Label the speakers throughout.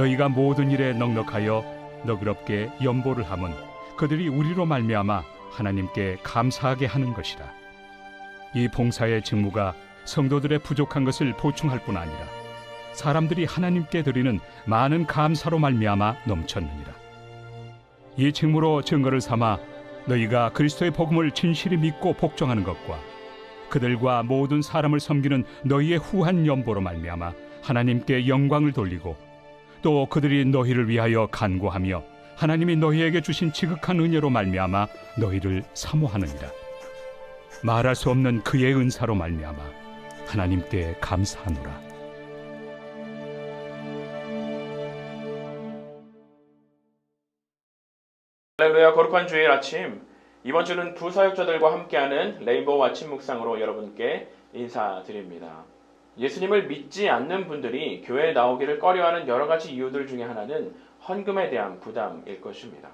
Speaker 1: 너희가 모든 일에 넉넉하여 너그럽게 연보를 함은 그들이 우리로 말미암아 하나님께 감사하게 하는 것이라. 이 봉사의 직무가 성도들의 부족한 것을 보충할 뿐 아니라 사람들이 하나님께 드리는 많은 감사로 말미암아 넘쳤느니라. 이 직무로 증거를 삼아 너희가 그리스도의 복음을 진실히 믿고 복종하는 것과 그들과 모든 사람을 섬기는 너희의 후한 연보로 말미암아 하나님께 영광을 돌리고 또 그들이 너희를 위하여 간구하며 하나님이 너희에게 주신 지극한 은혜로 말미암아 너희를 사모하느니라. 말할 수 없는 그의 은사로 말미암아 하나님께 감사하노라.
Speaker 2: 할렐루야. 거룩한 주일 아침, 이번 주는 두 사역자들과 함께하는 레인보우 아침 묵상으로 여러분께 인사드립니다. 예수님을 믿지 않는 분들이 교회에 나오기를 꺼려하는 여러 가지 이유들 중에 하나는 헌금에 대한 부담일 것입니다.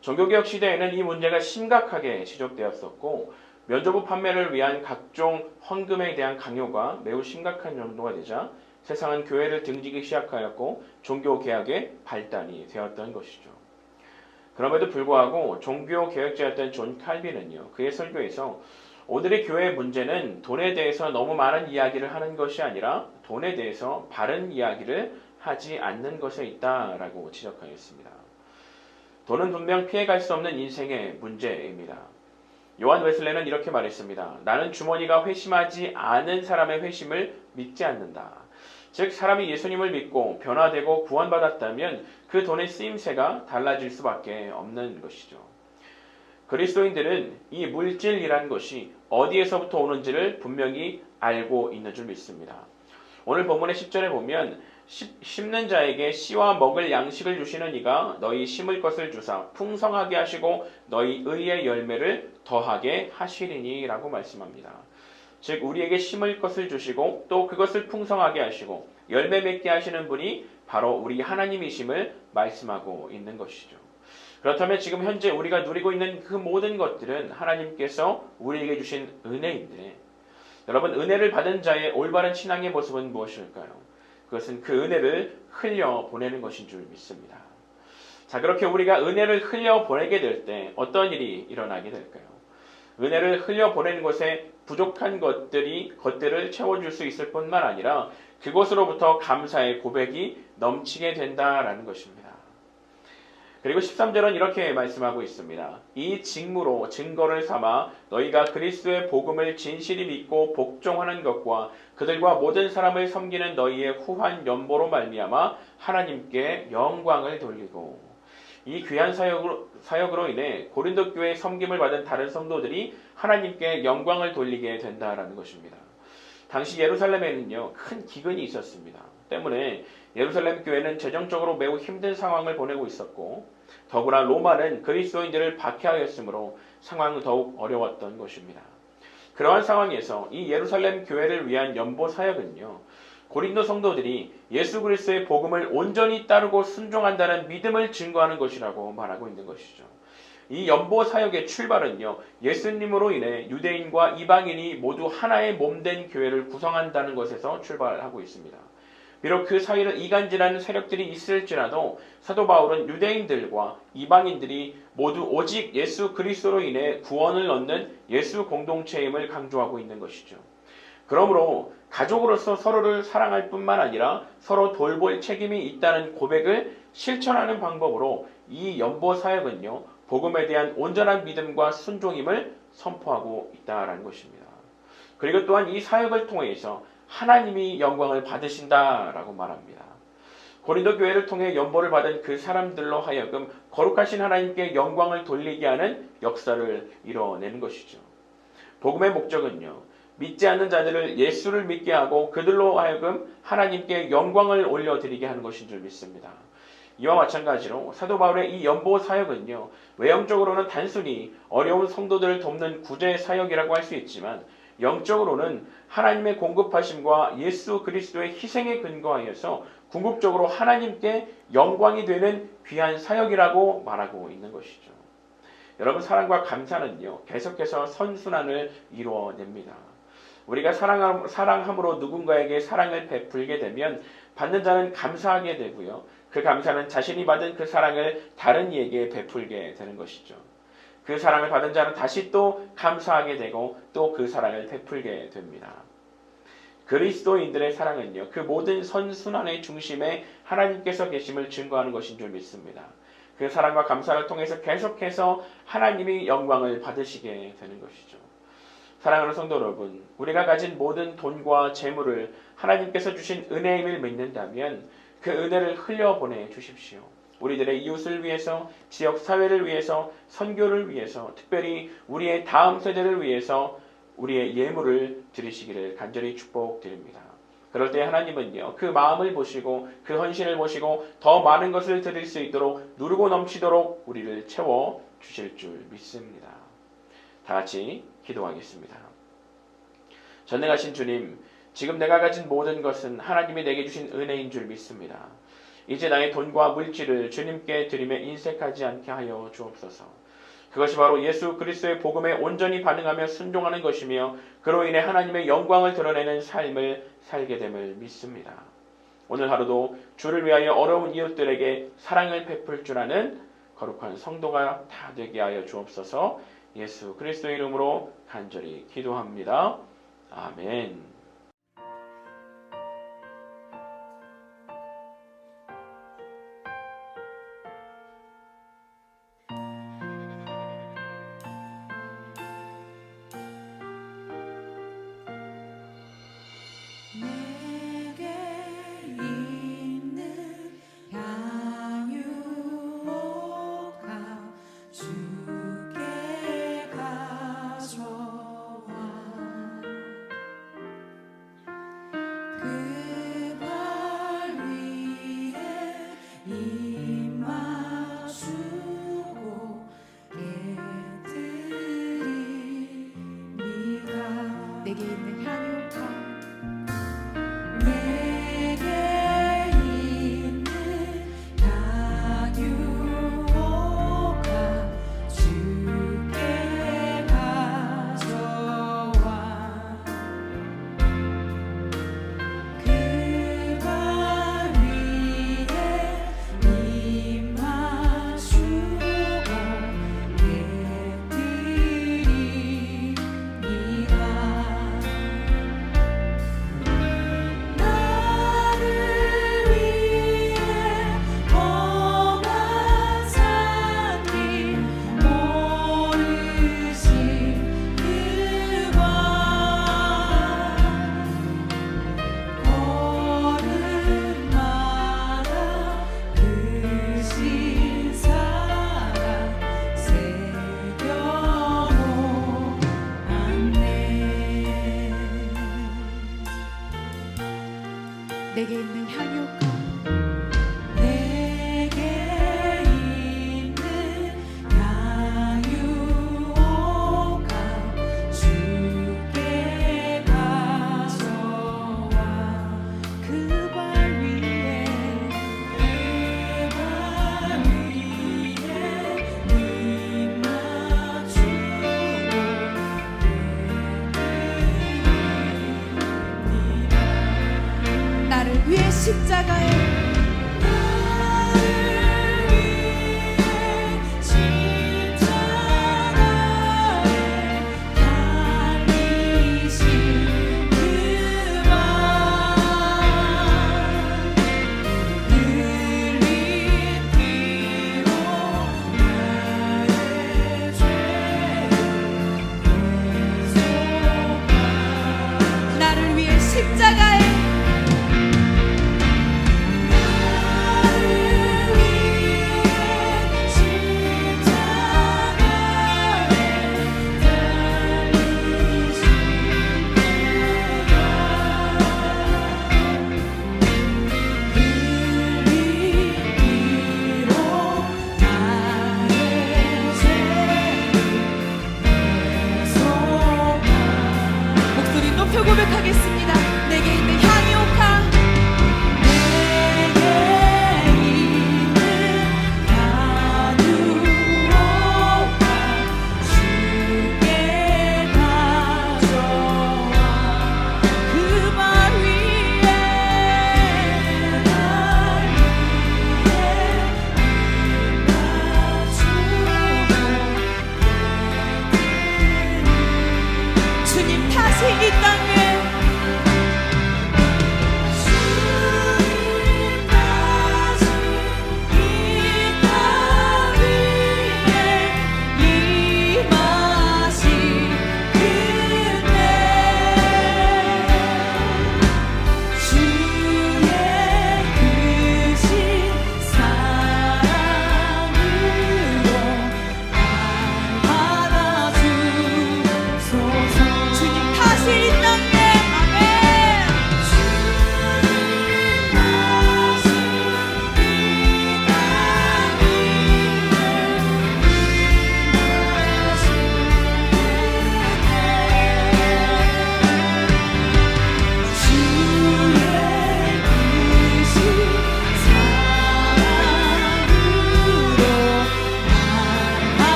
Speaker 2: 종교개혁 시대에는 이 문제가 심각하게 지적되었었고 면죄부 판매를 위한 각종 헌금에 대한 강요가 매우 심각한 정도가 되자 세상은 교회를 등지기 시작하였고 종교개혁의 발단이 되었던 것이죠. 그럼에도 불구하고 종교개혁자였던 존 칼빈은요, 그의 설교에서 오늘의 교회의 문제는 돈에 대해서 너무 많은 이야기를 하는 것이 아니라 돈에 대해서 바른 이야기를 하지 않는 것에 있다라고 지적하였습니다. 돈은 분명 피해갈 수 없는 인생의 문제입니다. 요한 웨슬레는 이렇게 말했습니다. 나는 주머니가 회심하지 않은 사람의 회심을 믿지 않는다. 즉 사람이 예수님을 믿고 변화되고 구원받았다면 그 돈의 쓰임새가 달라질 수밖에 없는 것이죠. 그리스도인들은 이 물질이란 것이 어디에서부터 오는지를 분명히 알고 있는 줄 믿습니다. 오늘 본문의 10절에 보면 심는 자에게 씨와 먹을 양식을 주시는 이가 너희 심을 것을 주사 풍성하게 하시고 너희 의의 열매를 더하게 하시리니 라고 말씀합니다. 즉 우리에게 심을 것을 주시고 또 그것을 풍성하게 하시고 열매 맺게 하시는 분이 바로 우리 하나님이심을 말씀하고 있는 것이죠. 그렇다면 지금 현재 우리가 누리고 있는 그 모든 것들은 하나님께서 우리에게 주신 은혜인데, 여러분 은혜를 받은 자의 올바른 신앙의 모습은 무엇일까요? 그것은 그 은혜를 흘려보내는 것인 줄 믿습니다. 자, 그렇게 우리가 은혜를 흘려보내게 될 때 어떤 일이 일어나게 될까요? 은혜를 흘려보내는 것에 부족한 것들을 채워줄 수 있을 뿐만 아니라 그곳으로부터 감사의 고백이 넘치게 된다라는 것입니다. 그리고 13절은 이렇게 말씀하고 있습니다. 이 직무로 증거를 삼아 너희가 그리스도의 복음을 진실히 믿고 복종하는 것과 그들과 모든 사람을 섬기는 너희의 후한 연보로 말미암아 하나님께 영광을 돌리고, 이 귀한 사역으로 인해 고린도 교회의 섬김을 받은 다른 성도들이 하나님께 영광을 돌리게 된다라는 것입니다. 당시 예루살렘에는요, 큰 기근이 있었습니다. 때문에 예루살렘 교회는 재정적으로 매우 힘든 상황을 보내고 있었고, 더구나 로마는 그리스도인들을 박해하였으므로 상황은 더욱 어려웠던 것입니다. 그러한 상황에서 이 예루살렘 교회를 위한 연보 사역은요, 고린도 성도들이 예수 그리스도의 복음을 온전히 따르고 순종한다는 믿음을 증거하는 것이라고 말하고 있는 것이죠. 이 연보 사역의 출발은요, 예수님으로 인해 유대인과 이방인이 모두 하나의 몸된 교회를 구성한다는 것에서 출발하고 있습니다. 비록 그 사이를 이간질하는 세력들이 있을지라도 사도 바울은 유대인들과 이방인들이 모두 오직 예수 그리스도로 인해 구원을 얻는 예수 공동체임을 강조하고 있는 것이죠. 그러므로 가족으로서 서로를 사랑할 뿐만 아니라 서로 돌볼 책임이 있다는 고백을 실천하는 방법으로 이 연보 사역은요, 복음에 대한 온전한 믿음과 순종임을 선포하고 있다는 것입니다. 그리고 또한 이 사역을 통해서 하나님이 영광을 받으신다라고 말합니다. 고린도 교회를 통해 연보를 받은 그 사람들로 하여금 거룩하신 하나님께 영광을 돌리게 하는 역사를 이뤄내는 것이죠. 복음의 목적은요, 믿지 않는 자들을 예수를 믿게 하고 그들로 하여금 하나님께 영광을 올려드리게 하는 것인 줄 믿습니다. 이와 마찬가지로 사도 바울의 이 연보 사역은요, 외형적으로는 단순히 어려운 성도들을 돕는 구제 사역이라고 할 수 있지만 영적으로는 하나님의 공급하심과 예수 그리스도의 희생에 근거하여서 궁극적으로 하나님께 영광이 되는 귀한 사역이라고 말하고 있는 것이죠. 여러분, 사랑과 감사는요, 계속해서 선순환을 이루어냅니다. 우리가 사랑함으로 누군가에게 사랑을 베풀게 되면 받는 자는 감사하게 되고요. 그 감사는 자신이 받은 그 사랑을 다른 이에게 베풀게 되는 것이죠. 그 사랑을 받은 자는 다시 또 감사하게 되고 또 그 사랑을 베풀게 됩니다. 그리스도인들의 사랑은요, 그 모든 선순환의 중심에 하나님께서 계심을 증거하는 것인 줄 믿습니다. 그 사랑과 감사를 통해서 계속해서 하나님이 영광을 받으시게 되는 것이죠. 사랑하는 성도 여러분, 우리가 가진 모든 돈과 재물을 하나님께서 주신 은혜임을 믿는다면 그 은혜를 흘려보내 주십시오. 우리들의 이웃을 위해서, 지역 사회를 위해서, 선교를 위해서, 특별히 우리의 다음 세대를 위해서 우리의 예물을 드리시기를 간절히 축복드립니다. 그럴 때 하나님은요, 그 마음을 보시고 그 헌신을 보시고 더 많은 것을 드릴 수 있도록 누르고 넘치도록 우리를 채워 주실 줄 믿습니다. 다 같이 기도하겠습니다. 전능하신 주님, 지금 내가 가진 모든 것은 하나님이 내게 주신 은혜인 줄 믿습니다. 이제 나의 돈과 물질을 주님께 드리며 인색하지 않게 하여 주옵소서. 그것이 바로 예수 그리스도의 복음에 온전히 반응하며 순종하는 것이며 그로 인해 하나님의 영광을 드러내는 삶을 살게 됨을 믿습니다. 오늘 하루도 주를 위하여 어려운 이웃들에게 사랑을 베풀 줄 아는 거룩한 성도가 다 되게 하여 주옵소서. 예수 그리스도의 이름으로 간절히 기도합니다. 아멘.
Speaker 3: 내게 있는 향유가 주께 가져와 그 발 위에 입 맞추고 깨뜨리니가 나를 위해 험한 산길 모르신 그와 걸음마다 그 신사가 새겨놓았네. 내게 있는 향유가 내게 있는 향유가 주께 가져와 그 발 위에 입 맞추고 나를 위해 십자가에 달리신 그 발 흘린 피로 나의 죄를 대속하 나를 위해 십자가에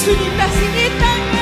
Speaker 3: 주님 다신 이 땅에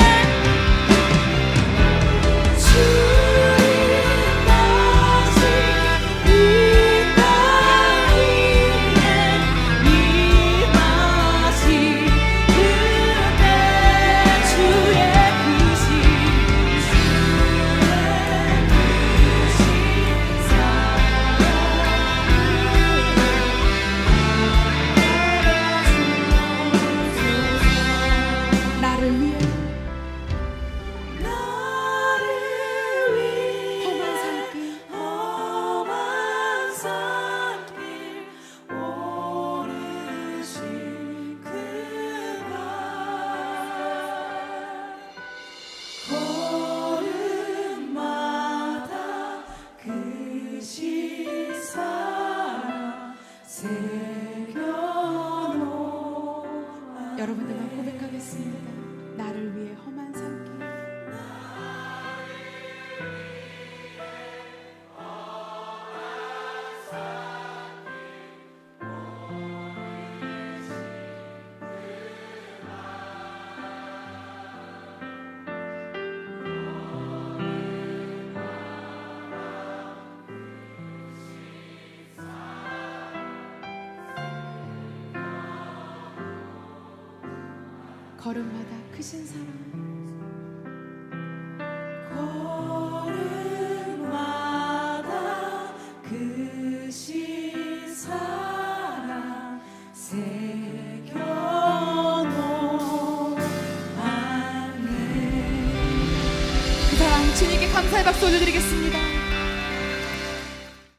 Speaker 3: 여러분들만 고백하겠습니다. 나를 위해 험한 산길 걸음마다 크신 사랑 걸음마다 크신 사랑 새겨놓았네. 그 사랑 주님께 감사의 박수 올려드리겠습니다.